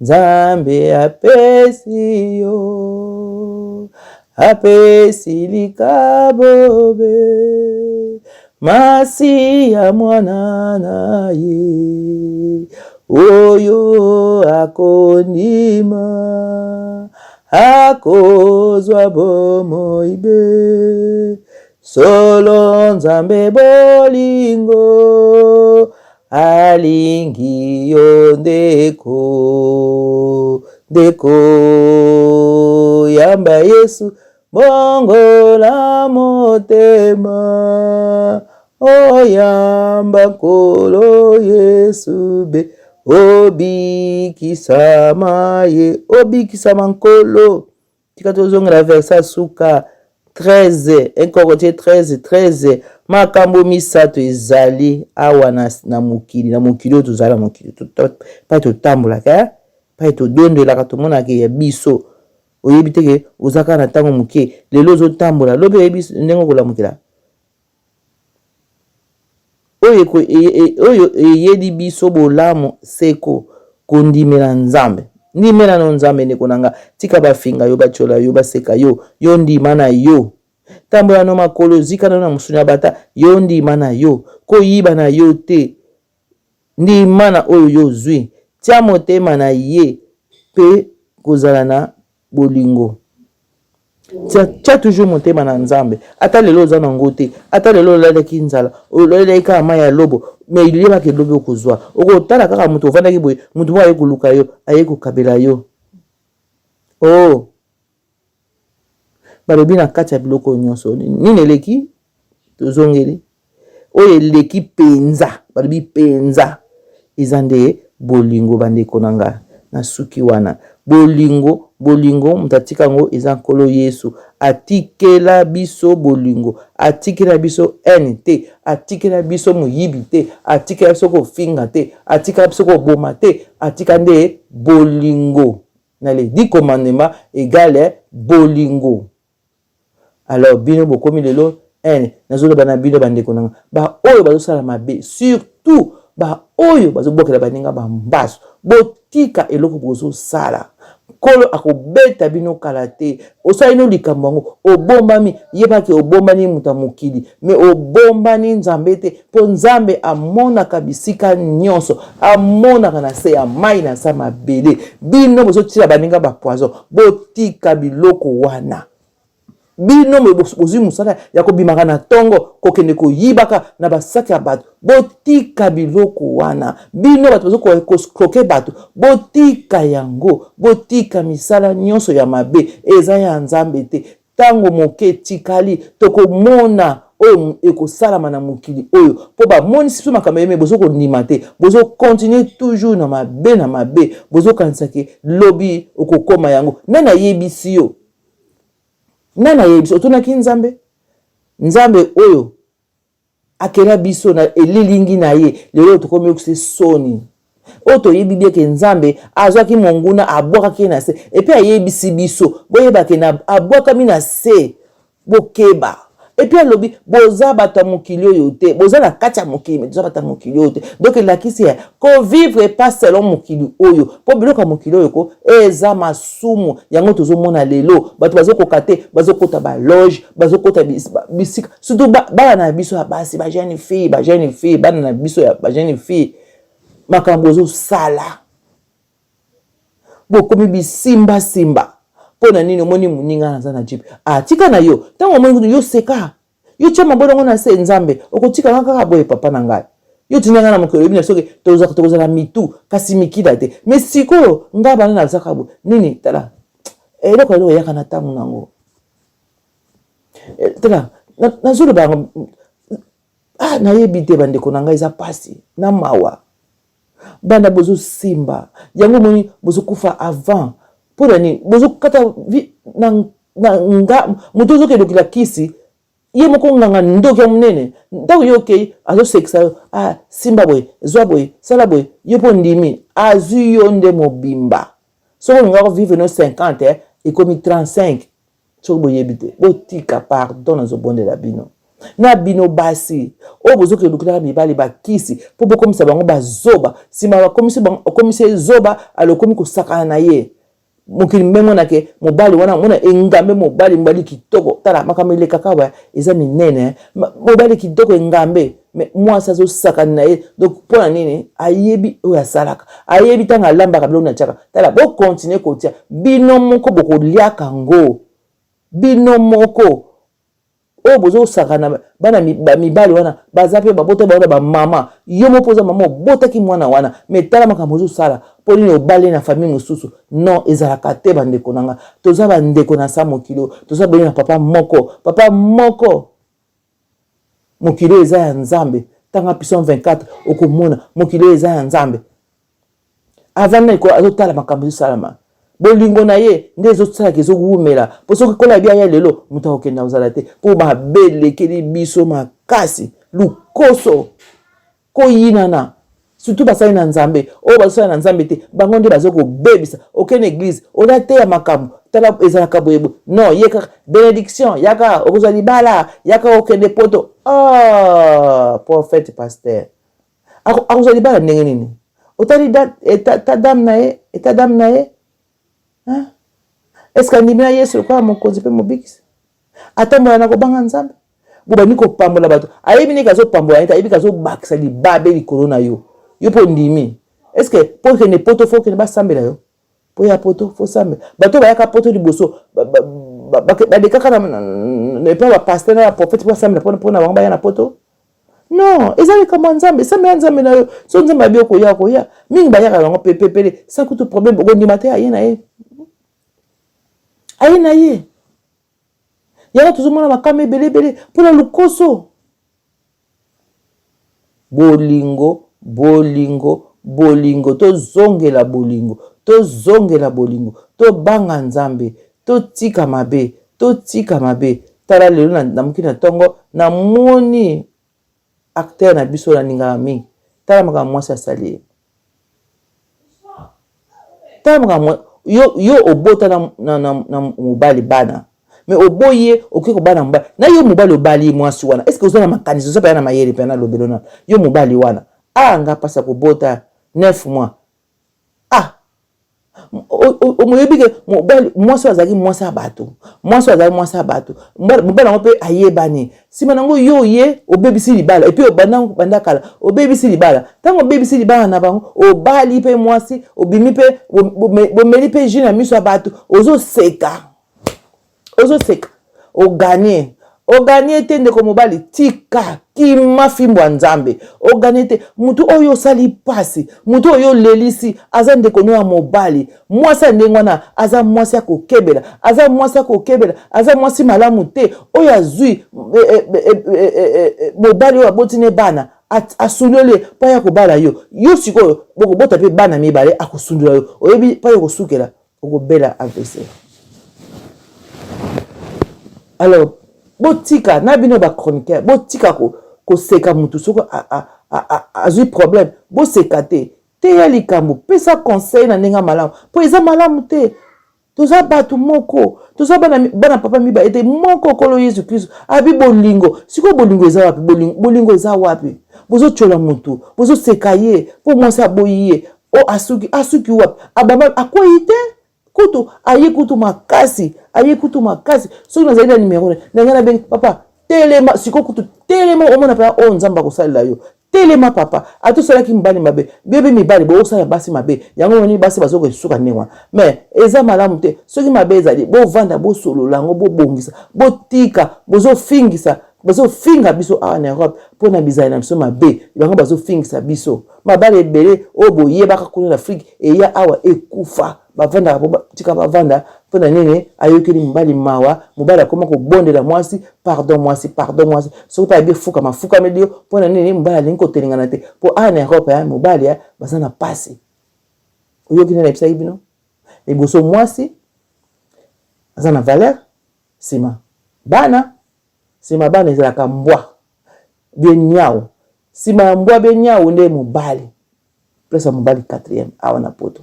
S2: nzambe apesi yo apesi likabobe masi ya mwana na ye oyo akondima akozwa bomoi be solo nzambe bolingo alingi yo ndeko yamba Yesu bongola motema oyamba nkolo Yesu be obikisama ye obikisama nkolo tika tozongela verset suka 13 Enkokotie 13 makambo misato ezali awa na mokili oyo tozala mokili pa totambolaka pa todondelaka tomonaka ya biso oyebi teke ozaka na ntango moke lelo ozotambola lobi oyebi ndenge okolamukela oyo eyeli biso bolamu seko kondimela nzambe ndimela no nzambe ndeko nanga tika bafinga yo batyola yo baseka yo ndima na yo tambola no makolo zika na musuni ya bata yo ndima na yo koyiba na yo te ndima na oyo yo zwi tia motema na ye pe kozala na bolingo tia toujours motema na nzambe ata lelo oza nango te ata lelo olalaki nzala olalaki kaka mai ya lobo me iliyebaka elobi okozwa okotala kaka moto ovandaki boye moto moko aye koluka yo aye kokabela yo balobi na kati ya biloko nyonso nini eleki tozongeli oyo eleki penza balobi penza eza nde bolingo bandeko na nga na suki wana bolingo moto atika yango eza nkolo Yesu atikela biso bolingo atikela biso ene te atikela biso moyibi te atikela biso kofinga te atikela biso koboma te atika nde bolingo na les 10 commandements égale bolingo. Alors bino bokomi lelo ene nazoloba na bino bandeko nanga ba oyo bazosala mabe surtout ba oyo bazobokela baninga bambaso botika eloko bozosala kolo akobeta bino kala te osali no likambo yango obombami yebaki obombani muta mokili me obombani nzambe te po nzambe amonaka bisika nyonso amonaka na se ya mai na sa mabele bino bozotila baninga bapoison botika biloko wana bino bozwi musala ya kobimaka na tongo kokende koyibaka na basaki ya bato botika biloko wana bino bato bazokroke bato botika yango botika misala nyonso ya mabe eza ya nzambe te tango moke tikali tokomona oyo ekosalama na mokili oyo po bamonisi biso makambo yeme bozokondima te bozokontinue toujours na mabe bozokanisaki lobi okokoma yango nani ayebisi yo nana yebisi otunaki nzambe oyo akela biso na elilingi na ye lelo tokomi okuse soni oto yebi bien ke nzambe azwaki monguna abwakaki na se et puis ayebisi biso boyebake na abwakami na se bokeba et puis alobi boza bato ya mokili oyo te boza na kati ya mokili me toza bato ya mokili oyo te donc elakisi ya kovivre pas selon mokili oyo mpo biloko ya mokili oyo ko eza masumu yango tozomona lelo bato bazokoka te bazokota baloge bazokota bisika surtout bana na biso ya basi bajeune fille bana na biso ya bajeune fille makambo ozosala bokomi bisimbasimba mpo na nini omoni moninga naza na jipe tika na yo ntango omoni yo seka yo tia mabonango na se nzambe okotikanga kaka boye papa na ngai yo tindanga na mokolo oyebi na soki tokozala mitu kasi mikida te me sikoyo ngai bana nazaka boye nini tala eloko eloko eyaka na ntango nango tala nazoloba yango nayebi te bandeko na ngai eza pasi na mawa bana bozosimba yango moni bozokufa avant pour nini bozokata moto ozokelokela kisi ye moko nganga ndoki ya monene ntango yo okei azosekisa yo simba boye zwa boye sala boye yo mpo ndimi azwi yo nde mobimba soki olingako vivre no 50 ekomi 35 soki boyebi te botika pardon nazobondela bino na bino basi oyo bozokelukilaka mibali bakisi mpo bokomisa bango bazoba nsima bakomisi ezoba alokomi kosakana na ye mokili mbengo nake mobali wana mona engambe mobali kitoko tala makambo elekaka wa eza minene mobali kitoko engambe me mwasi azosakana na ye donc mpona nini ayebi oyo asalaka ayebi ntango alambaka biloko na tiaka tala bokontinue kotia bino moko bokoliaka ngo bino moko oyo bozosakana bana mibali wana baza mpe babota baona bamama yo mopoza mama obotaki mwana wana me tala makambo ozosala mpo nini obale na famille mosusu non ezalaka te bandeko nanga toza bandeko na sa mokili toza boni na papa moko mokili eza ya nzambe ntanga puissant 24 okomona mokili eza ya nzambe avant na ekolo azotala makambo ezosalama bolingo na ye nde ezosalaka ezowumela mpo soki kola bia ya lelo moto akokenda kozala te mpo babelekeli biso makasi lukoso koyinana surtout basali na nzambe oyo bazosala na nzambe te bango nde bazokobebisa okende église oza te ya makambo tala ezalaka boyebo non ye kaka bénédiction yaka okozwa libala yaka okende poto prophète pasteur akozwa libala ndenge nini otali ta dame na ye est-ce que andimi na yesu lokola mokonzi mpe mobikisi atambola na kobanga nzambe bobani kopambola bato ayebi ndenge azopambola neti ayebi azobakisa libabe likolo na yo yo mpo ndimi est-ce que mpo kende poto fo kende basambela yo mpo ya poto fo sambela bato bayaka poto liboso badekaka epa bapaster na baprofete mpo basambela mpo na bango baya na poto non ezali kama nzambe sambela nzambe na yo so nzambe abi okoya mingi bayaka bango pepepele sa kutu problème okondima te aye na ye aye na ye yango tozomona makama ebelebele mpona lukoso bolingo tozongela bolingo tobanga nzambe totika mabe tala lelo na mokili na ntongo namoni acteur na biso nalingaka mingi tala makambo mwasi asali ye tala makambo yo obota na mobali bana me oboye okoki kobana mobali na yo mobali obali mwasi wana est ce que oza na makanisi oza paya na mayele paya na lobelo na yo mobali wana nga mpasi ya kobota 9 mois omoyebi ke mwasi oyo azalaki mwasi ya bato mobali yango mpe ayebani nsima nango yo ye obebisi libala epui banda kala obebisi libala ntango obebisi libala na bango obali mpe mwasi obimi mpe bomeli mpe jus na miso ya bato ozoseka oganie te ndeko mobali tika kima fimbo ya nzambe oganie te mutu oyo osali pasi mutu oyo lelisi aza ndeko no ya mobali mwasi ya ndenge wana aza mwasi ya kokebela aza mwasi malamu te oyo azwi mobali oyo abotine bana asunoli mpo ya kobala yo sikoyo bokobota mpe bana mibale akosundola yo oyebi mpo ya kosukela okobela AVC. Alors botika na bino ba chroniqueur botika koseka mutu soko azui problème boseka te teya likambo pesa conseil na ndenge malamu po eza malamu te toza bato moko toza bana papa miba ete moko kolo Yesu Kristo abi bolingo siko bolingo eza wapi bolingo eza wapi bozo chola mutu bozo seka ye po mwasi aboyi ye o asuki wapi ababa akoyi te kutu aye kutu makasi soki nazali na numéro ndenge na bengi papa telema siko kutu telema omona pa o nzamba kosalela yo telema papa atosalaki mibali mabe bebe mibali bosala basi mabe yango woni basi bazoko esuka ndenge wana mais eza malamu te soki mabe ezali bovanda bosolola yango bobongisa botika bazofinga biso awa na Europe mpona bizali na biso mabe yango bazofingisa biso mabale ebele oyo boyebaka kuna na Afrique eya awa ekufa bavandaka tika bavanda mpona nini ayokeli mobali mawa mobali akoma kobondela mwasi pardon soki tayebi fukameli yo mpona nini mobali alingi kotelengana te mpo awa na Europe ya mobali baza na pasi oyoki nini ayebisaki bino liboso mwasi aza na valeur nsima bana ezalaka mbwa benyao nsima ya mbwa benyao nde mobali place ya mobali 4e awa na poto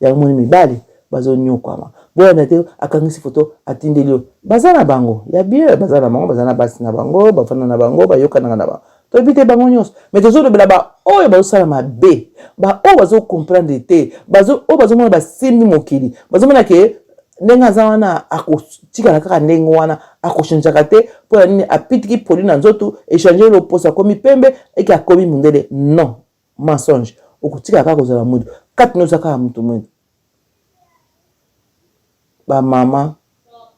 S2: yango moni mibali bazonyokwama boyana te akangisi foto atindeli yo baza na bango ya bien baza na bango baza na basi na bango bafanda na bango bayokanaka na bango toyebi te bango nyonso mais tozolobela baoyo bazosala mabe baoyo bazokomprendre te oyo bazomona basimbi mokili bazomona ke ndenge aza wana akotikala kaka ndenge wana akochangeaka te mpona nini apitiki produit na nzoto échange loposo akomi pembe eke akomi mundele non mensonge okotikala kaka kozala mutu kati noza kaka mutu mwene bamama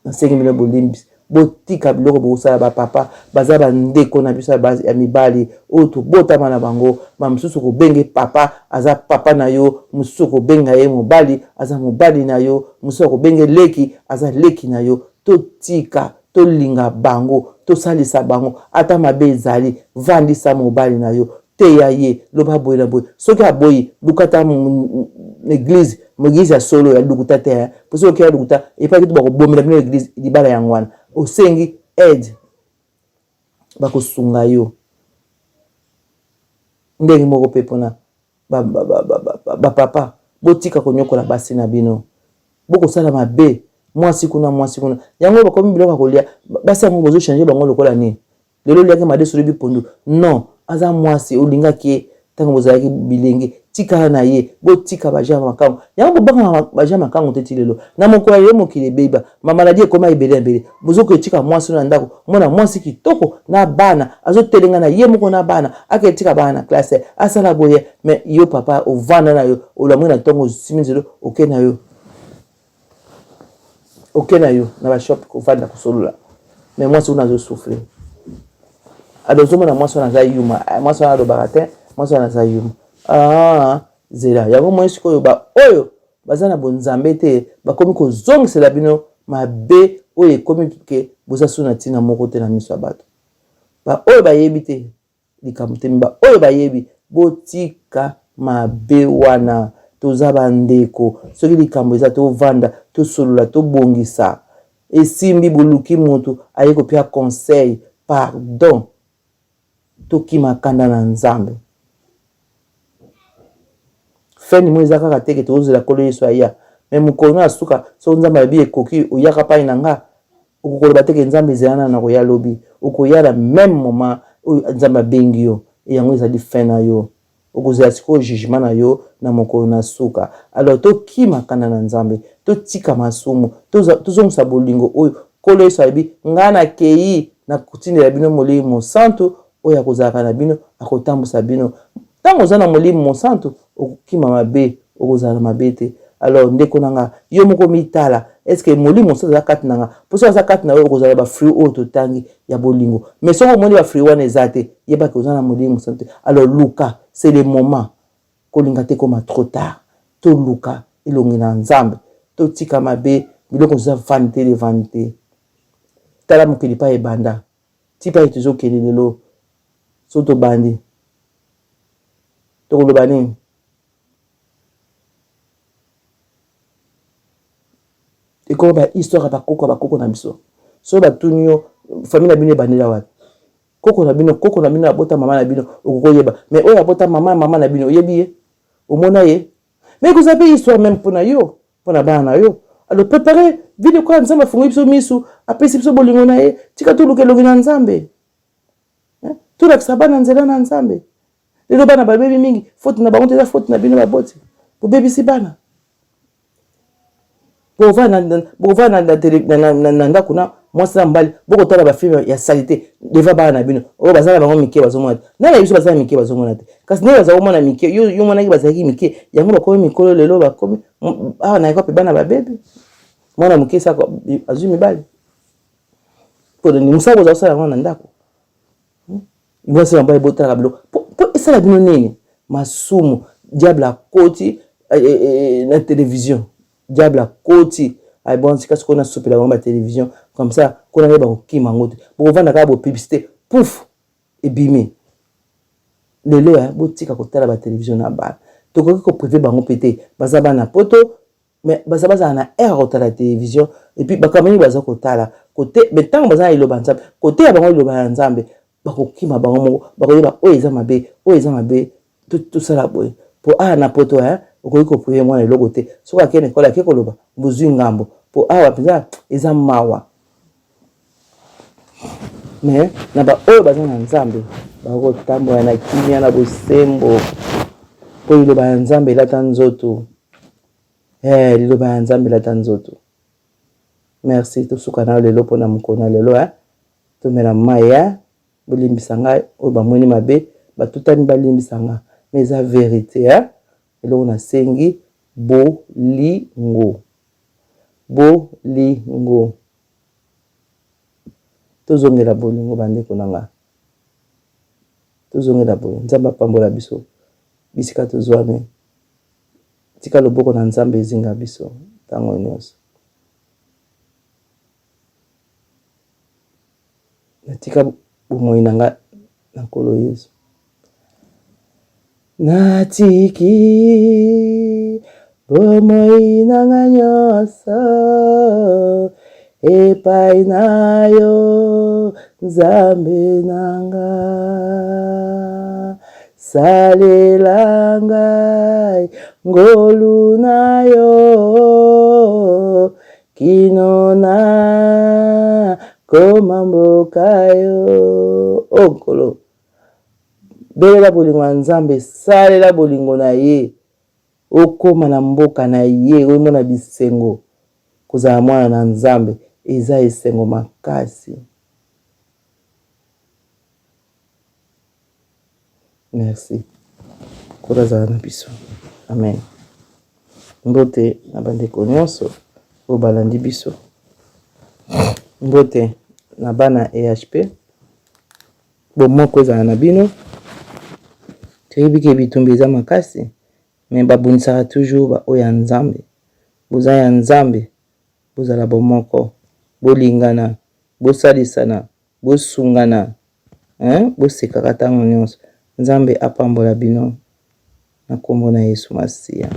S2: nasengi bino bolimbisi botika biloko bokosala bapapa baza bandeko na biso ya mibali oyo tobotama na bango mosusu kobenge papa aza papa na yo mosusu kobenga ye mobali aza mobali na yo mosusu kobenge leki aza leki na yo totika tolinga bango tosalisa bango ata mabe ezali vandisa mobali na yo teya ye loba boye na boye soki aboyi lukata église ya solo ya lukuta te po soki ya lukuta epaki to bakobomela bino église libala yango wana osengi aide bakosunga yo ndenge moko mpe mpona bapapa botika konyokola basi na bino bokosala mabe mwasi kuna yango bakomi biloko kolia basi yango bozochange bango lokola nini lelo liaki madeso lobi pondu non aza mwasi olingaki ye ntango bozalaki bilenge tikala na ye botika baja makango yango bobanga baja makango te ti lelo na mokolo ye mokili ebeba mamaladi ekoma ebele bozoko etika mwasi na ndako mona mwasi kitoko na bana azotelenga na ye moko na bana aketika bana na classe asala boye mais yo papa ovanda na yo olamwe na ntongo siminzelo oke na yo na bashop kovanda kosolola mais mwasi una azosouffrir adozomona mwasi wana aza yuma mwasi wana alobaka te mwasi wana aza yuma zela yango moi sikoyo baoyo baza na bonzambe te bakomi kozongisela bino mabe oyo ekomi ke boza so na ntina moko te na miso ya bato baoyo bayebi te likambo te baoyo bayebi botika mabe wana toza bandeko soki likambo eza tovanda tosolola tobongisa esimbi boluki moto aye kopia conseil pardon tokima kanda na nzambe feni mo eza kaka teke tozela kolo Yesu aya me mokolo na suka so nzambe abi ekoki oyaka pai na nga okokoloba teke nzambe ezela na koya lobi okoyala même moment oyo nzambe abengi yo yango ezali fin na yo okozela sikoyo jugement na yo na mokolo na suka alors tokima kanda na nzambe totika masumu tozongisa bolingo oyo kolo Yesu abi nga nakei na kotindela bino molimo santu oyo akozalaka na bino akotambusa bino ntango oza na molimo santu okokima mabe okozala mabe te alors ndeko nanga yo moko mitala eske molimo santu aza kati nanga mpo soki aza kati na yo okozala bafruit oyo totangi ya bolingo mais soki omoni bafruit wana eza te yebaki oza na molimo santu te alors luka c'est le moment kolinga te koma trop tard toluka elongi na nzambe totika mabe biloko toza vanité te tala mokili pa ebanda ti pa tozokende lelo so tobandi tokoloba nini ekoba histoire bakoko na biso so batuni yo famille na bino ebandela wapi koko na bino abota mama na bino okoyeba mais oyo abota mama na bino oyebi ye omona ye mais vous avez histoire même pour na yo pour na bana na yo alors préparer vide kwa nzambe fungi biso misu apesi biso bolingo na ye tika tuluke longi na nzambe tula kusabana nzela na nzambe lelo bana babebi mingi faute na bango teza faute na bino baboti bobebisi bana bova na ndako na mwasi na mbali bokotala bafilme ya salite deva bana na bino oyo bazala bango mike bazomona te nana yebiso bazala mike bazomona te kasi ndenge bazala komona mike yo monaki bazalaki mike yango bakomi mikolo lelo bakomi awa na ekope bana babebe mwana moke saka azwi mibali mpona ni mosala kozala kosala yango na ndako mwasi na mbali botalaka biloko po esala bino nini masumu diable akoti na télévision diable akoti ay bon sika siko na sopela bango ba télévision comme ça kona yeba kokima yango te bokovanda kaka bopiblicité pouf ebimi lelo botika kotala ba télévision na bana tokoki koprive bango mpe te baza bana poto mais bazala na aire kotala télévision et puis bakamani baza kotala kote mais ntango baza na liloba nzambe kote ya bango liloba ya nzambe bakokima bango moko bakoyeba oyo eza mabe tosala boye po aya na poto okoki koprive mwana eloko te soki akende ekole ake koloba bozwi ngambo po awa mpenza eza mawa mais na baoyo baza na nzambe bakotambola na kimia na bosembo po liloba ya nzambe elata nzoto liloba ya nzambe elata nzoto merci tosuka na lelo mpona mokona lelo tomela mai bolimbisa ngai oyo bamweni mabe batutani balimbisa nga mais eza vérité eloko nasengi bolingo tozongela bolingo bandeko na nga tozongela bolingo nzambe apambola biso bisika tozwami tika loboko na nzambe ezinga biso ntango nyonso natika bomoi na nga na nkolo Yesu natiki bomoi na nga nyonso epai na yo nzambe na nga salela ngai ngolu na yo kino na koma mboka yo onkolo belela bolingo ya nzambe salela bolingo na ye okoma na mboka na ye oyemona bisengo kozala mwana na nzambe eza esengo makasi. Merci kola zala na biso amen. Mbote na bandeko nyonso oyo balandi biso, mbote na bana EHP bomoko ezala na bino. Toyebi ke bitumba eza makasi me babunisaka toujours baoyo ya nzambe. Boza ya nzambe bozala bomoko, bolingana, bosalisana, bosungana, bosekaka ntango nyonso. Nzambe apambola bino na kombo na Yesu Masiya.